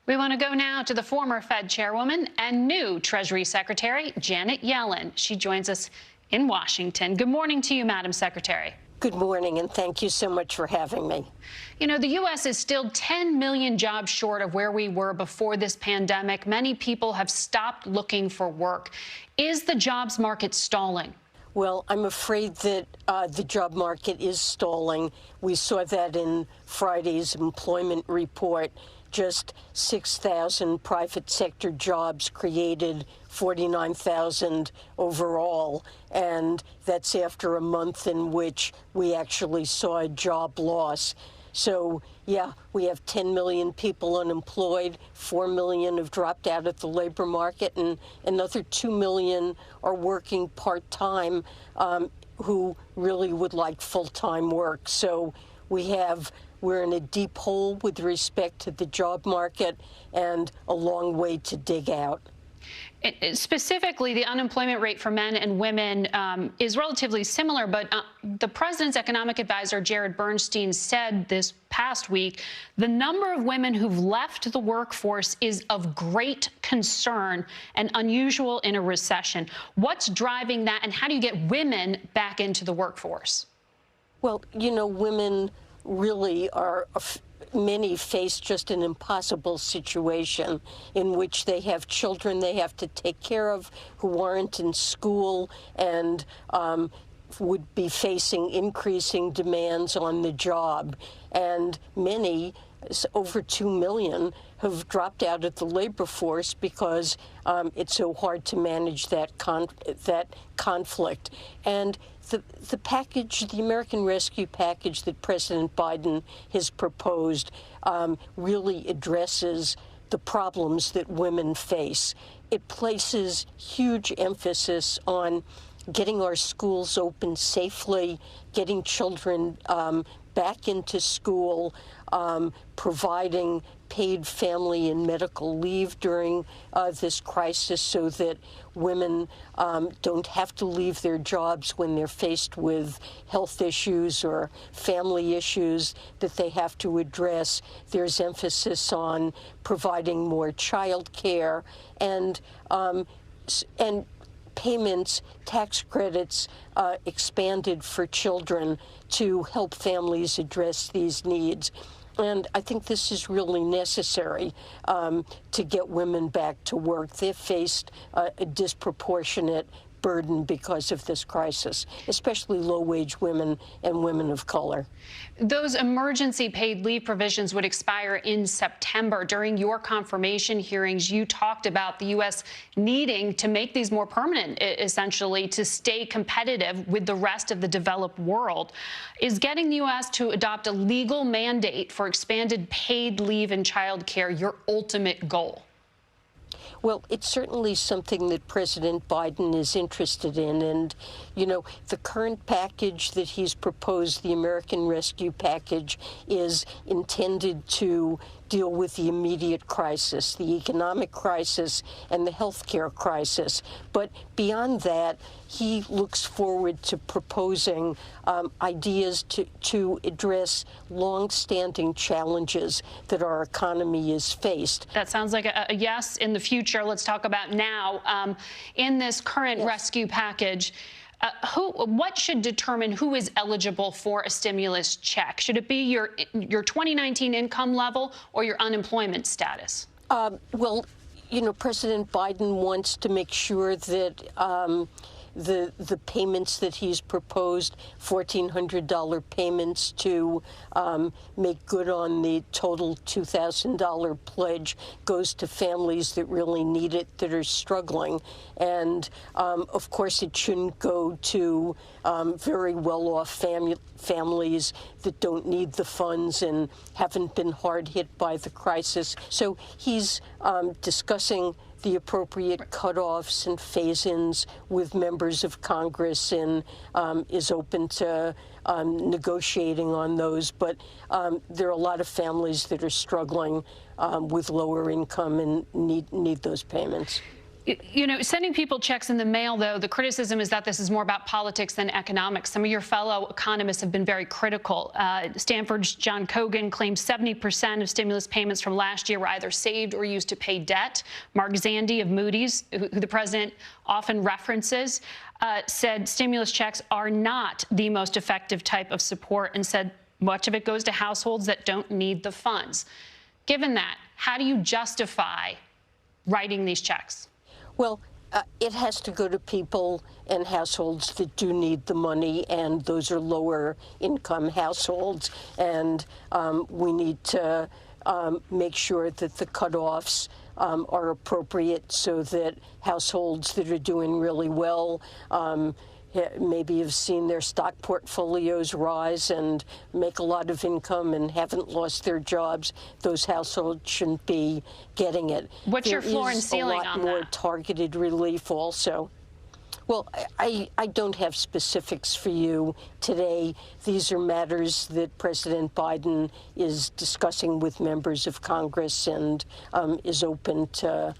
We want to go now to the former Fed chairwoman and new Treasury Secretary, Janet Yellen. She joins us in Washington. Good morning to you, Madam Secretary. Good morning, and thank you so much for having me. You know, the U.S. is still 10 million jobs short of where we were before this pandemic. Many people have stopped looking for work. Is the jobs market stalling? Well, I'm afraid that the job market is stalling. We saw that in Friday's employment report. Just 6,000 private sector jobs created, 49,000 overall, and that's after a month in which we actually saw a job loss. So, yeah, we have 10 million people unemployed, 4 million have dropped out of the labor market, and another 2 million are working part-time who really would like full-time work. So we're in a deep hole with respect to the job market and a long way to dig out. Specifically, the unemployment rate for men and women is relatively similar, but the president's economic advisor, Jared Bernstein, said this past week the number of women who've left the workforce is of great concern and unusual in a recession. What's driving that, and how do you get women back into the workforce? Well, you know, women really are, many face just an impossible situation in which they have children they have to take care of who aren't in school and would be facing increasing demands on the job. And many, over 2 million, have dropped out of the labor force because it's so hard to manage that conflict. And the package, the American Rescue Package that President Biden has proposed really addresses the problems that women face. It places huge emphasis on getting our schools open safely, getting children back into school, providing paid family and medical leave during this crisis so that women don't have to leave their jobs when they're faced with health issues or family issues that they have to address. There's emphasis on providing more child care and payments, tax credits expanded for children to help families address these needs. And I think this is really necessary to get women back to work. They've faced a disproportionate burden because of this crisis, especially low-wage women and women of color. Those emergency paid leave provisions would expire in September. During your confirmation hearings, you talked about the U.S. needing to make these more permanent, essentially, to stay competitive with the rest of the developed world. Is getting the U.S. to adopt a legal mandate for expanded paid leave and child care your ultimate goal? Well, it's certainly something that President Biden is interested in. And, you know, the current package that he's proposed, the American Rescue Package, is intended to deal with the immediate crisis, the economic crisis and the health care crisis. But beyond that, he looks forward to proposing ideas to address long-standing challenges that our economy has faced. That sounds like a yes in the future. Let's talk about now. In this current rescue package, what should determine who is eligible for a stimulus check? Should it be your 2019 income level or your unemployment status? Well, you know, President Biden wants to make sure that the payments that he's proposed, $1,400 payments to make good on the total $2,000 pledge, goes to families that really need it, that are struggling. And, of course, it shouldn't go to very well-off families that don't need the funds and haven't been hard hit by the crisis. So he's discussing the appropriate cutoffs and phase-ins with members of Congress and is open to negotiating on those. But there are a lot of families that are struggling with lower income and need those payments. You know, sending people checks in the mail, though, the criticism is that this is more about politics than economics. Some of your fellow economists have been very critical. Stanford's John Cogan claimed 70% of stimulus payments from last year were either saved or used to pay debt. Mark Zandi of Moody's, who the president often references, said stimulus checks are not the most effective type of support and said much of it goes to households that don't need the funds. Given that, how do you justify writing these checks? Well, it has to go to people and households that do need the money, and those are lower income households. And we need to make sure that the cutoffs are appropriate so that households that are doing really well maybe have seen their stock portfolios rise and make a lot of income and haven't lost their jobs. Those households shouldn't be getting it. What's your floor and ceiling on that? There is a lot more targeted relief also. Well, I don't have specifics for you today. These are matters that President Biden is discussing with members of Congress and is open to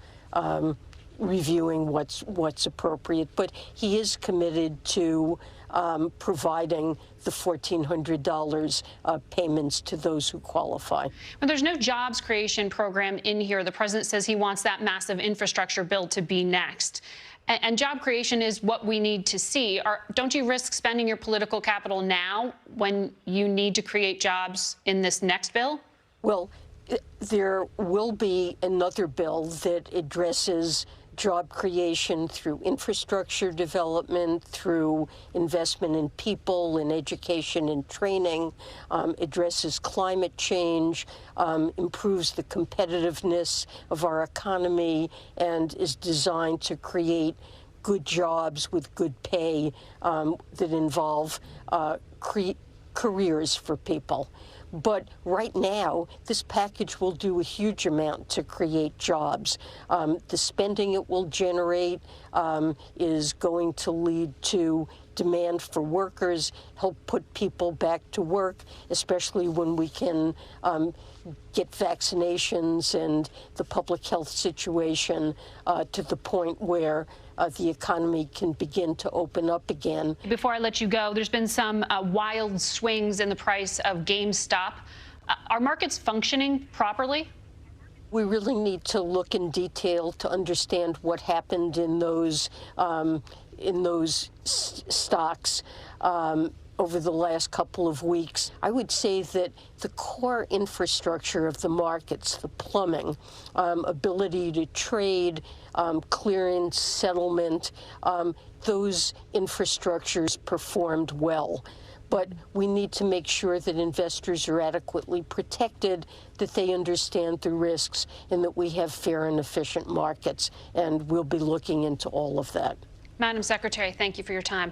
reviewing what's appropriate. But he is committed to providing the $1,400 payments to those who qualify. But there's no jobs creation program in here. The president says he wants that massive infrastructure bill to be next. And job creation is what we need to see. Don't you risk spending your political capital now when you need to create jobs in this next bill? Well, there will be another bill that addresses job creation through infrastructure development, through investment in people, in education and training, addresses climate change, improves the competitiveness of our economy, and is designed to create good jobs with good pay that involve careers for people. But right now, this package will do a huge amount to create jobs. The spending it will generate is going to lead to demand for workers, help put people back to work, especially when we can get vaccinations and the public health situation to the point where the economy can begin to open up again. Before I let you go, there's been some wild swings in the price of GameStop. Are markets functioning properly? We really need to look in detail to understand what happened in those stocks over the last couple of weeks. I would say that the core infrastructure of the markets, the plumbing, ability to trade, clearance, settlement, those infrastructures performed well. But we need to make sure that investors are adequately protected, that they understand the risks, and that we have fair and efficient markets. And we'll be looking into all of that. Madam Secretary, thank you for your time.